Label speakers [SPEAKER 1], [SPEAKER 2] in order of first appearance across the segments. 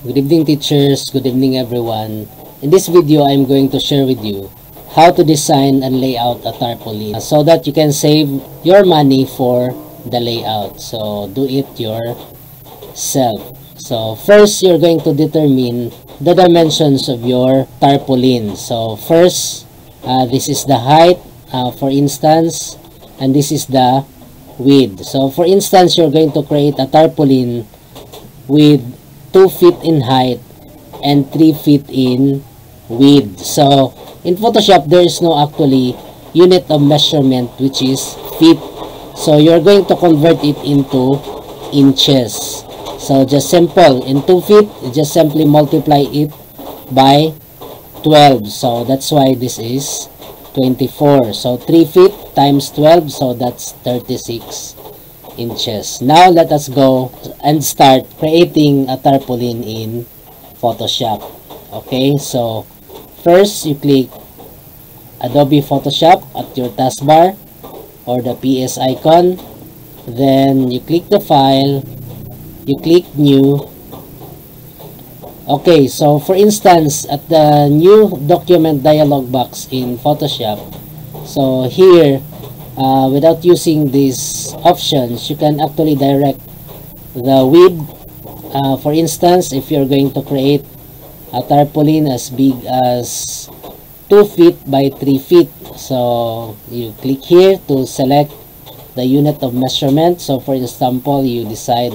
[SPEAKER 1] Good evening, teachers. Good evening, everyone. In this video, I'm going to share with you how to design and lay out a tarpaulin so that you can save your money for the layout. So do it yourself. So first, you're going to determine the dimensions of your tarpaulin. So first, this is the height, for instance, and this is the width. So for instance, you're going to create a tarpaulin with 2 feet in height and 3 feet in width. So in Photoshop, there is no actually unit of measurement, which is feet. So you're going to convert it into inches. So just simple, in 2 feet, you just simply multiply it by 12. So that's why this is 24. So 3 feet times 12, so that's 36 inches. Now let us go and start creating a tarpaulin in Photoshop. Okay, so first you click Adobe Photoshop at your taskbar or the PS icon. Then you click the file, you click new. Okay, so for instance, at the new document dialog box in Photoshop, so here without using these options, you can actually direct the width. For instance, if you're going to create a tarpaulin as big as 2 feet by 3 feet, so you click here to select the unit of measurement. So for example, you decide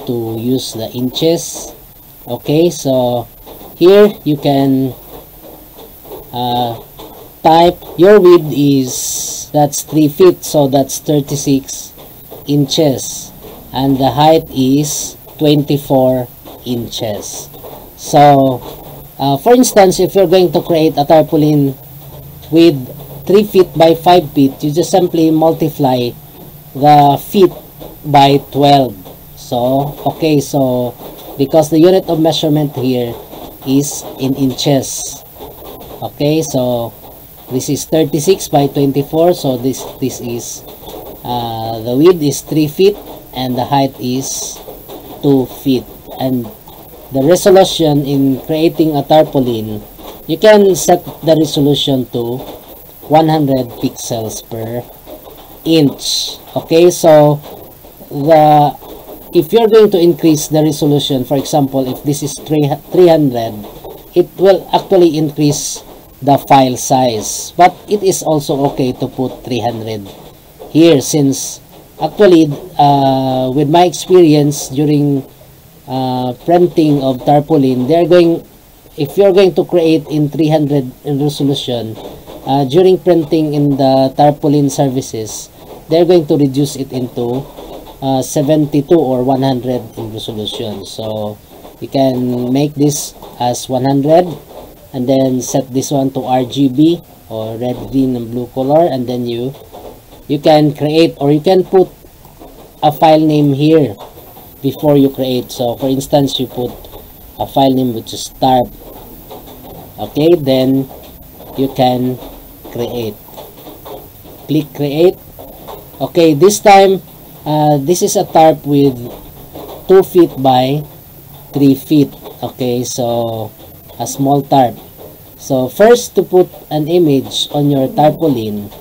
[SPEAKER 1] to use the inches. Okay, so here you can type your width is, that's 3 feet, so that's 36 inches, and the height is 24 inches. So for instance, if you're going to create a tarpaulin with 3 feet by 5 feet, you just simply multiply the feet by 12. So okay, so because the unit of measurement here is in inches. Okay, so this is 36 by 24, so this is the width is 3 feet and the height is 2 feet. And the resolution in creating a tarpaulin, you can set the resolution to 100 pixels per inch. Okay, so if you're going to increase the resolution, for example, if this is 300, it will actually increase the file size, but it is also okay to put 300 here, since actually with my experience during printing of tarpaulin, if you're going to create in 300 in resolution, during printing in the tarpaulin services, they're going to reduce it into 72 or 100 in resolution. So you can make this as 100 and then set this one to RGB or red, green, and blue color, and then you can create, or you can put a file name here before you create. So for instance, you put a file name which is tarp. Okay, then you can create. Click create. Okay, this time this is a tarp with 2 feet by 3 feet. Okay, so a small tarp. So first, to put an image on your tarpaulin,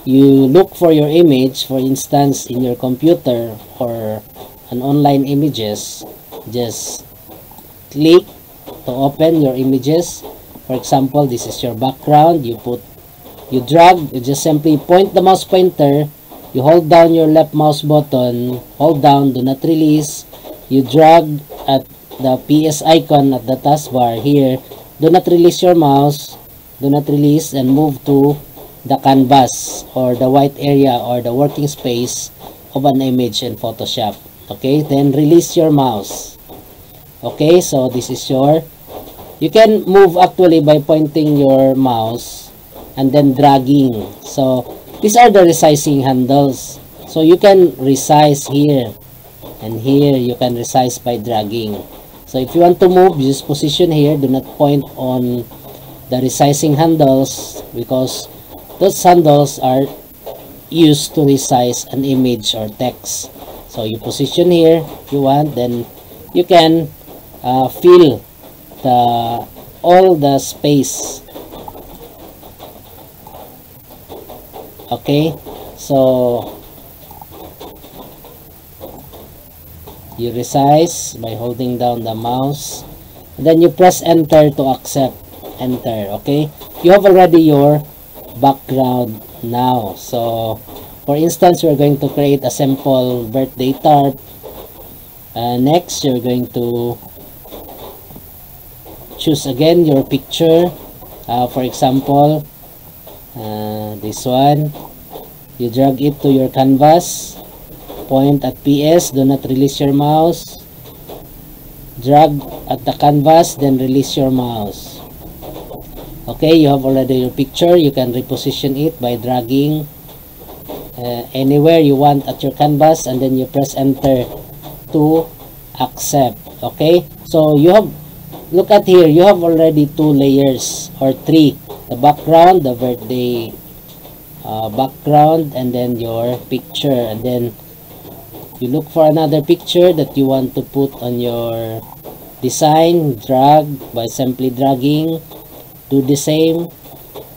[SPEAKER 1] you look for your image. For instance, in your computer or an online images, just click to open your images. For example, this is your background. You drag, you just simply point the mouse pointer, you hold down your left mouse button, hold down, do not release, you drag at the PS icon at the taskbar here, do not release your mouse, do not release, and move to the canvas or the white area or the working space of an image in Photoshop. Okay, then release your mouse. Okay, so this is you can move actually by pointing your mouse and then dragging. So these are the resizing handles. So you can resize here and here, you can resize by dragging. So if you want to move, just position here, do not point on the resizing handles, because those handles are used to resize an image or text. So you position here if you want, then you can fill the all the space. Okay, so you resize by holding down the mouse, and then you press enter to accept. Enter. Okay, you have already your background now. So for instance, we're going to create a simple birthday tarp. Next, you're going to choose again your picture. For example, this one. You drag it to your canvas, point at PS, do not release your mouse, drag at the canvas, then release your mouse. Okay, you have already your picture. You can reposition it by dragging anywhere you want at your canvas, and then you press enter to accept. Okay, so you have, look at here, you have already 2 layers or 3: the background, the birthday background, and then your picture. And then you look for another picture that you want to put on your design, drag by simply dragging, do the same,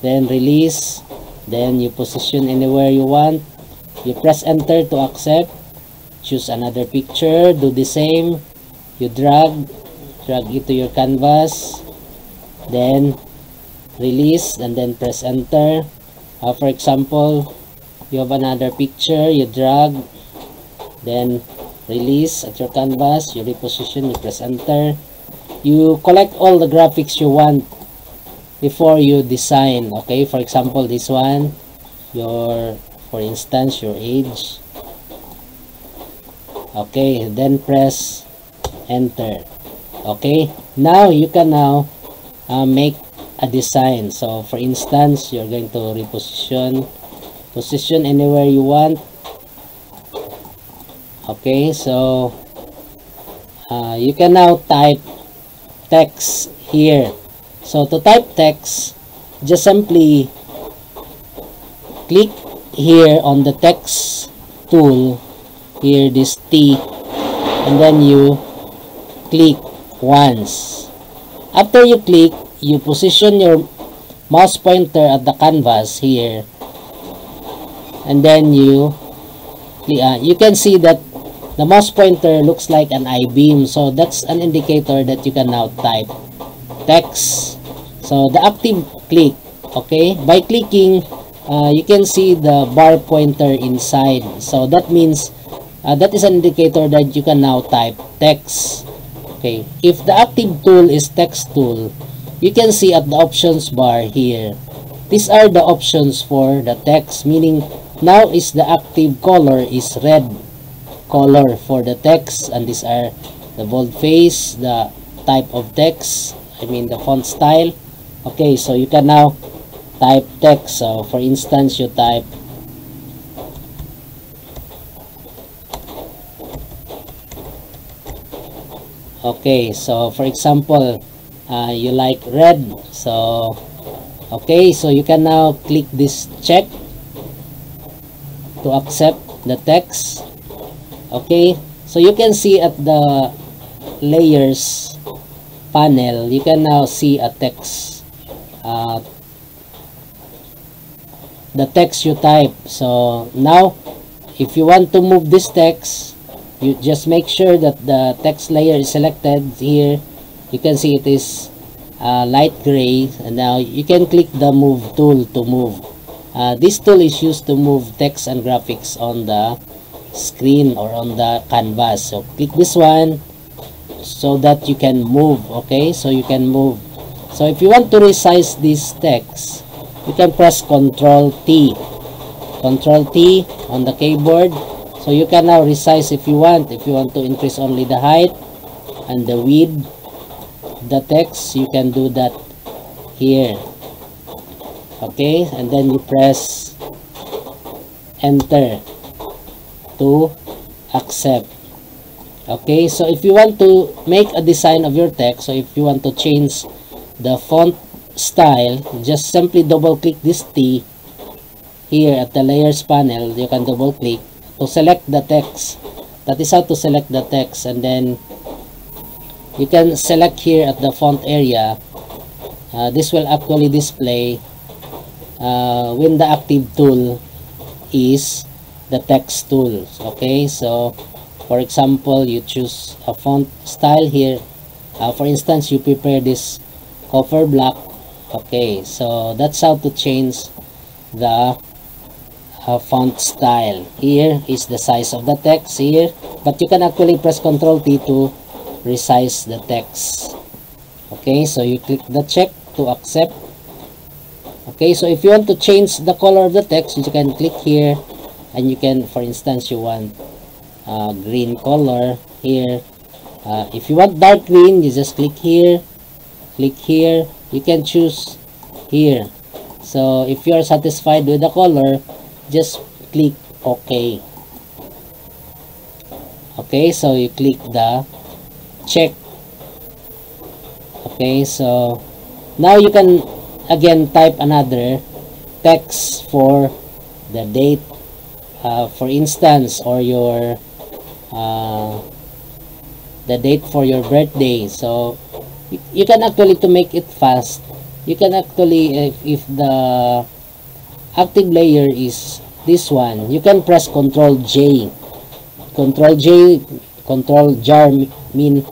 [SPEAKER 1] then release, then you position anywhere you want, you press enter to accept, choose another picture, do the same, you drag it to your canvas, then release, and then press enter. For example, you have another picture, you drag, then release at your canvas, you reposition, you press enter, you collect all the graphics you want before you design. Okay, for example, this one, for instance, your age. Okay, then press enter. Okay, now you can make a design. So for instance, you're going to position anywhere you want. Okay, so you can now type text here. So to type text, just simply click here on the text tool, here this T, and then you click once. After you click, you position your mouse pointer at the canvas here, and then you can see that the mouse pointer looks like an I-beam. So that's an indicator that you can now type text. So the active click, okay, by clicking you can see the bar pointer inside. So that means that is an indicator that you can now type text. Okay, if the active tool is text tool, you can see at the options bar here, these are the options for the text, meaning now is the active color is red color for the text, and these are the boldface, the type of text, I mean the font style. Okay, so you can now type text. So for instance, you type okay, so for example, you like red, so okay, so you can now click this check to accept the text. Okay, so you can see at the layers panel, you can now see a text, the text you type. So now if you want to move this text, you just make sure that the text layer is selected. Here you can see it is light gray, and now you can click the move tool to move. This tool is used to move text and graphics on the screen or on the canvas. So click this one so that you can move. Okay, so you can move. So if you want to resize this text, you can press Ctrl T on the keyboard. So you can now resize if you want. If you want to increase only the height and the width, the text, you can do that here. Okay, and then you press enter to accept. Okay, so if you want to make a design of your text, so if you want to change the font style, just simply double click this T here at the layers panel. You can double click to select the text. That is how to select the text, and then you can select here at the font area. This will actually display when the active tool is the text tool. Okay, so for example, you choose a font style here. For instance, you prepare this cover block. Okay, so that's how to change the font style. Here is the size of the text here, but you can actually press Ctrl T to resize the text. Okay, so you click the check to accept. Okay, so if you want to change the color of the text, you can click here, and you can, for instance, you want green color here. If you want dark green, you just click here, you can choose here. So if you are satisfied with the color, just click OK. Okay, so you click the check. Okay, so now you can again type another text for the date, for instance, or your the date for your birthday. So you can actually, to make it fast, you can actually, if the active layer is this one, you can press Ctrl J. Control jar mean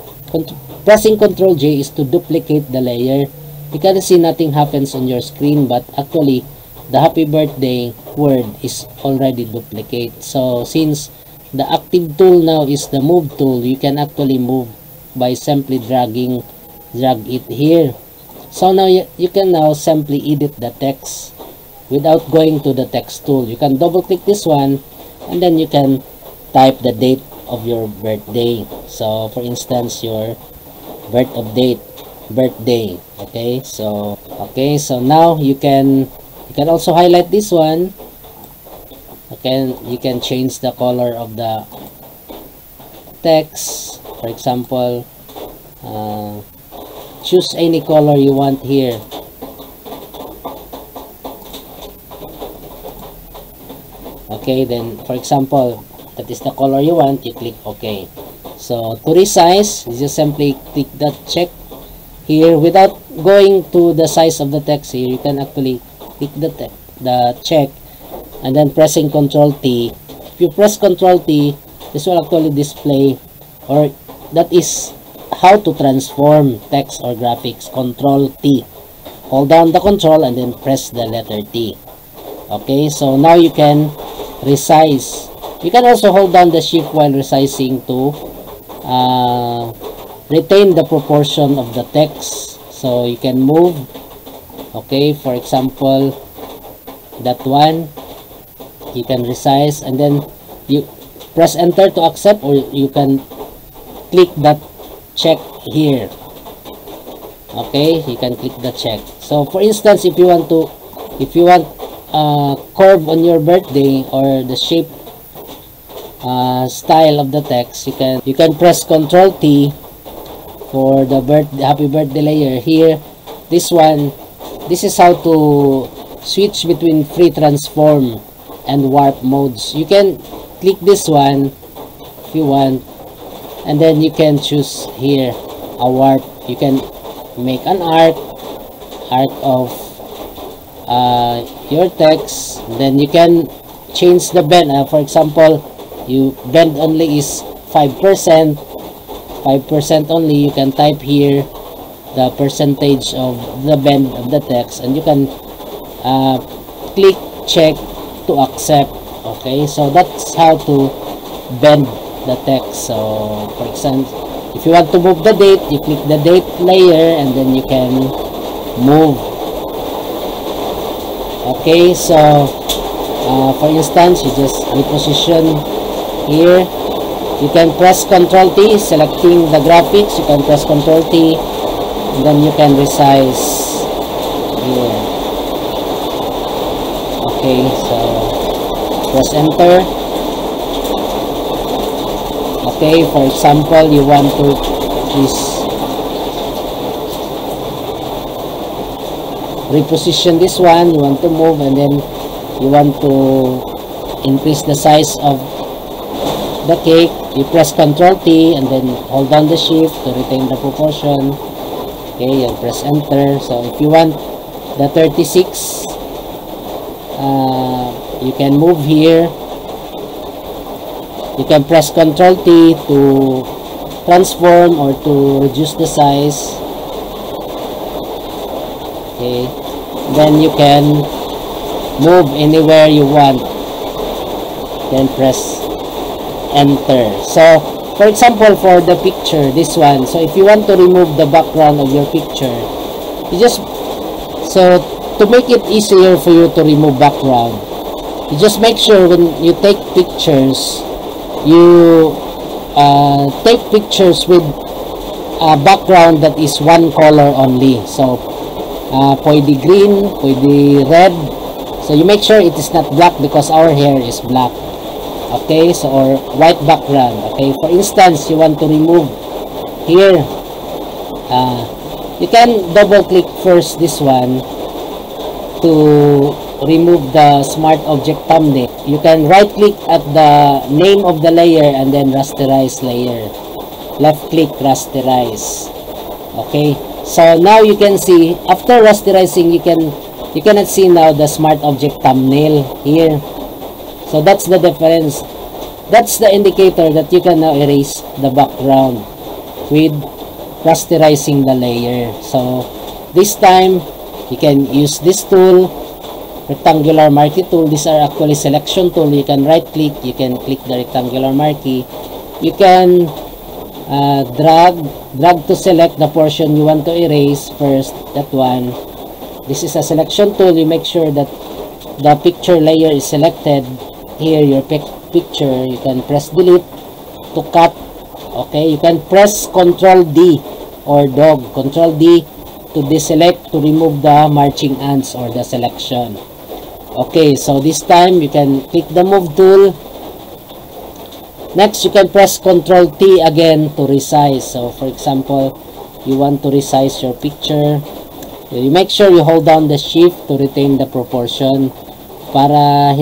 [SPEAKER 1] pressing Ctrl J is to duplicate the layer. You can see nothing happens on your screen, but actually the happy birthday word is already duplicate. So since the active tool now is the move tool, you can actually move by simply drag it here. So now you can now simply edit the text without going to the text tool. You can double click this one, and then you can type the date of your birthday. So for instance, your birthday. Okay, so now you can also highlight this one. Okay, you can change the color of the text. For example, choose any color you want here. Okay, then for example, that is the color you want, you click OK. So to resize, you just simply click that check here without going to the size of the text here. You can actually click the check and then pressing Ctrl T. If you press Ctrl T, this will actually display, or that is how to transform text or graphics. Ctrl T. Hold down the control and then press the letter T. Okay, so now you can resize. You can also hold down the shift while resizing to retain the proportion of the text. So you can move. Okay, for example, that one, you can resize, and then you press enter to accept, or you can click that check here. Okay, you can click the check. So for instance, if you want curve on your birthday, or the shape style of the text, you can press Ctrl T for the happy birthday layer here. This is how to switch between free transform and warp modes. You can click this one if you want, and then you can choose here a warp. You can make an arc of your text. Then you can change the bend. For example, you bend only is 5% only. You can type here the percentage of the bend of the text, and you can click check to accept. Okay, so that's how to bend the text. So for example, if you want to move the date, you click the date layer, and then you can move. Okay, so for instance, you just reposition here. You can press Ctrl T, selecting the graphics. You can press Ctrl T, and then you can resize here. Okay, so press enter. Okay, for example, you want to reposition this one. You want to move, and then you want to increase the size of the cake. you press Ctrl T and then hold down the shift to retain the proportion. Okay, you'll press enter. So if you want the 36, you can move here. You can press Ctrl T to transform or to reduce the size. Okay, then you can move anywhere you want. Then press enter. So for example, for the picture, this one, so if you want to remove the background of your picture, you just, so to make it easier for you to remove background, you just make sure when you take pictures, you take pictures with a background that is one color only. So pwede green, pwede red. So you make sure it is not black because our hair is black. Okay, so or white background. Okay, for instance, you want to remove here, you can double click first this one to remove the smart object thumbnail. You can right click at the name of the layer and then rasterize layer, left click rasterize. Okay, so now you can see after rasterizing, you cannot see now the smart object thumbnail here. So that's the difference. That's the indicator that you can now erase the background with rasterizing the layer. So this time you can use this tool, rectangular marquee tool. These are actually selection tool. You can right click, you can click the rectangular marquee, you can drag to select the portion you want to erase first. That one, this is a selection tool. You make sure that the picture layer is selected. Here your picture, you can press delete to cut. Okay, you can press Ctrl D or dog, Ctrl D to deselect, to remove the marching ants or the selection. Okay, so this time you can click the move tool. Next, you can press Ctrl T again to resize. So for example, you want to resize your picture, you make sure you hold down the shift to retain the proportion para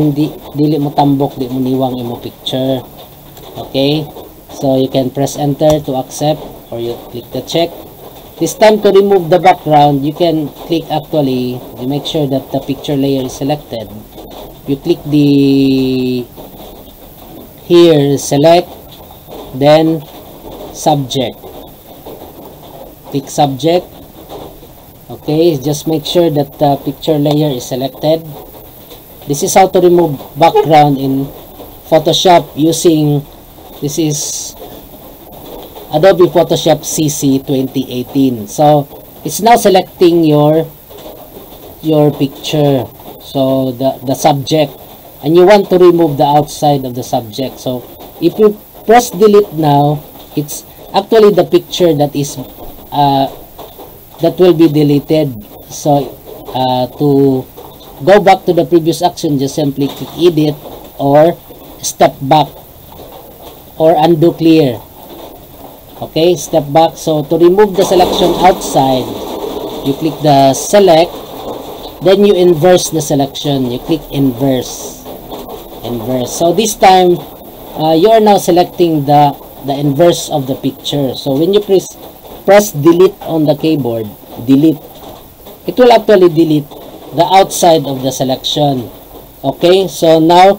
[SPEAKER 1] dili mo tambok, di mo niwang imo picture. Okay, so you can press enter to accept or you click the check. This time to remove the background, you can click, actually you make sure that the picture layer is selected. You click the here, select, then subject, click subject. Okay, just make sure that the picture layer is selected. This is how to remove background in Photoshop using, this is Adobe Photoshop CC 2018. So it's now selecting your picture, so the subject, and you want to remove the outside of the subject. So if you press delete now, it's actually the picture that is that will be deleted. So to go back to the previous action, just simply click edit or step back or undo clear. Okay, step back. So to remove the selection outside, you click the select, then you inverse the selection. You click inverse. So this time you are now selecting the inverse of the picture. So when you press delete on the keyboard, delete, it will actually delete the outside of the selection. Okay, so now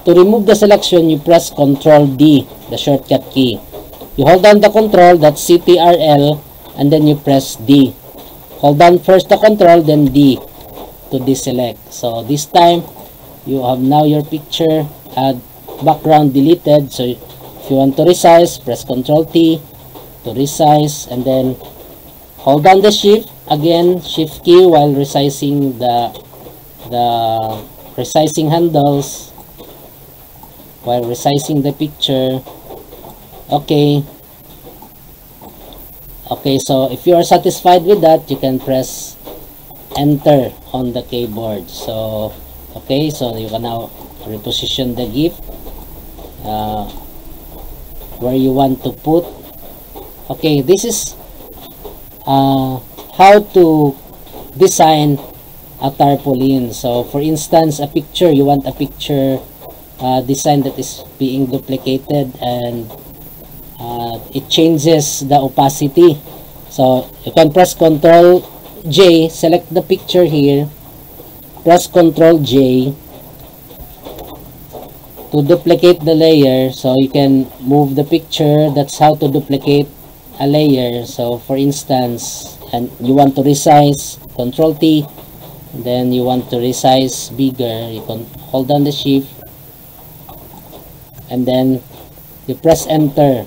[SPEAKER 1] to remove the selection, you press Ctrl D, the shortcut key. You hold down the control, that's CTRL, and then you press D. Hold down first the control, then D to deselect. So this time you have now your picture background deleted. So if you want to resize, press Ctrl T to resize, and then hold down the shift again, shift key, while resizing the resizing handles, while resizing the picture. Okay, so if you are satisfied with that, you can press enter on the keyboard. So okay, so you can now reposition the GIF where you want to put. Okay, this is how to design a tarpaulin. So for instance, a picture, you want a picture design that is being duplicated, and it changes the opacity. So you can press Ctrl J, select the picture here, press Ctrl J to duplicate the layer. So you can move the picture. That's how to duplicate a layer. So for instance, and you want to resize, Ctrl T, and then you want to resize bigger, you can hold down the shift and then you press enter.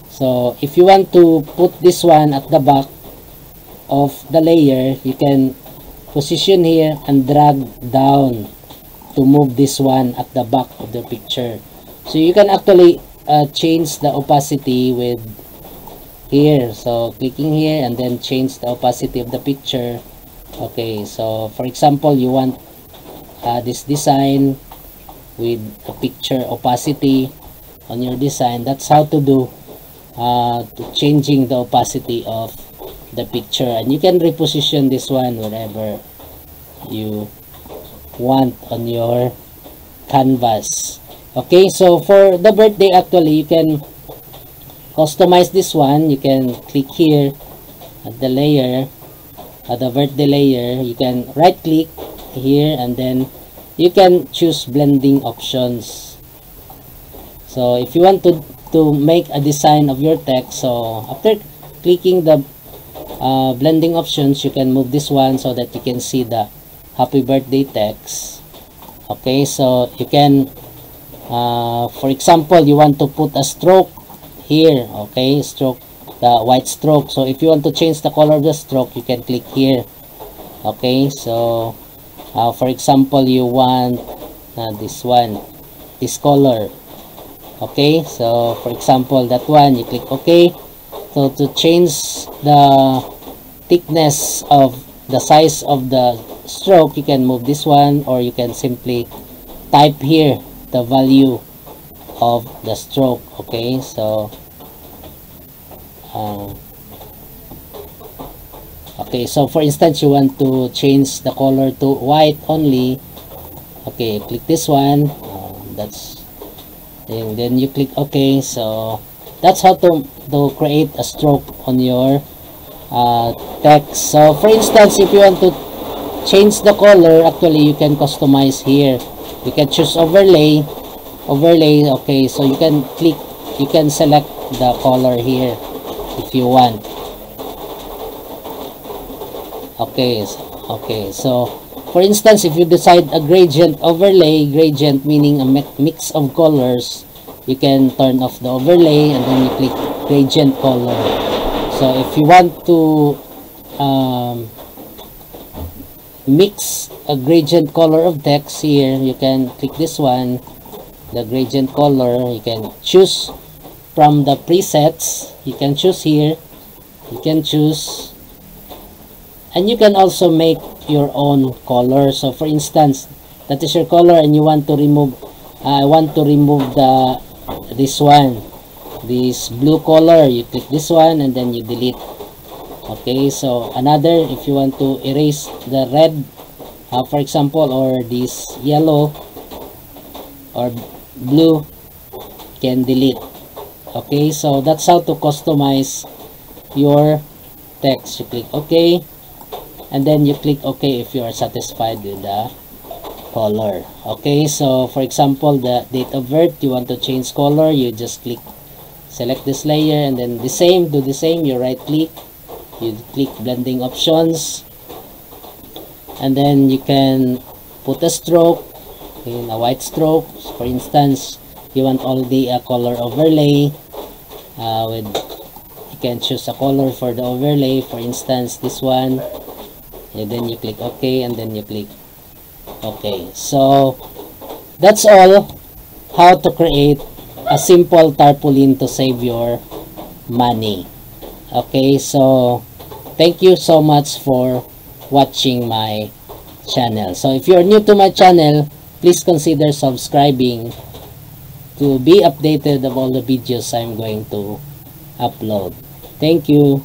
[SPEAKER 1] So if you want to put this one at the back of the layer, you can position here and drag down to move this one at the back of the picture. So you can actually change the opacity with here. So clicking here and then change the opacity of the picture. Okay, so for example, you want this design with a picture opacity on your design. That's how to do to changing the opacity of the picture, and you can reposition this one wherever you want on your canvas. Okay, so for the birthday, actually you can customize this one. You can click here at the layer, at the birthday layer. You can right click here and then you can choose blending options. So if you want to make a design of your text, so after clicking the blending options, you can move this one so that you can see the happy birthday text. Okay, so you can for example, you want to put a stroke here. Okay, stroke, the white stroke. So if you want to change the color of the stroke, you can click here. Okay, so for example, you want this one, this color. Okay, so for example, that one, you click OK. So to change the thickness of the size of the stroke, you can move this one, or you can simply type here the value of the stroke. Okay, so okay, so for instance, you want to change the color to white only. Okay, click this one. That's, and then you click OK. So that's how to create a stroke on your text. So for instance, if you want to change the color, actually you can customize here. You can choose overlay. Okay, so you can click, you can select the color here if you want. Okay, so for instance, if you decide a gradient overlay, gradient meaning a mix of colors, you can turn off the overlay and then you click gradient color. So if you want to mix a gradient color of text here, you can click this one, the gradient color. You can choose from the presets. You can choose here, you can choose, and you can also make your own color. So for instance, that is your color and you want to remove, I want to remove this one, this blue color. You click this one and then you delete. Okay, so another, if you want to erase the red, for example, or this yellow or blue, can delete. Okay, so that's how to customize your text. You click OK and then you click OK if you are satisfied with the color. Okay, so for example, the date of birth, you want to change color, you just click, select this layer and then the same, do the same, you right click, you click blending options, and then you can put a stroke in a white stroke. For instance, you want only a color overlay with, you can choose a color for the overlay, for instance this one, and then you click OK and then you click OK. So that's all how to create a simple tarpaulin to save your money. Okay, so thank you so much for watching my channel. So if you're new to my channel, please consider subscribing to be updated of all the videos I'm going to upload. Thank you.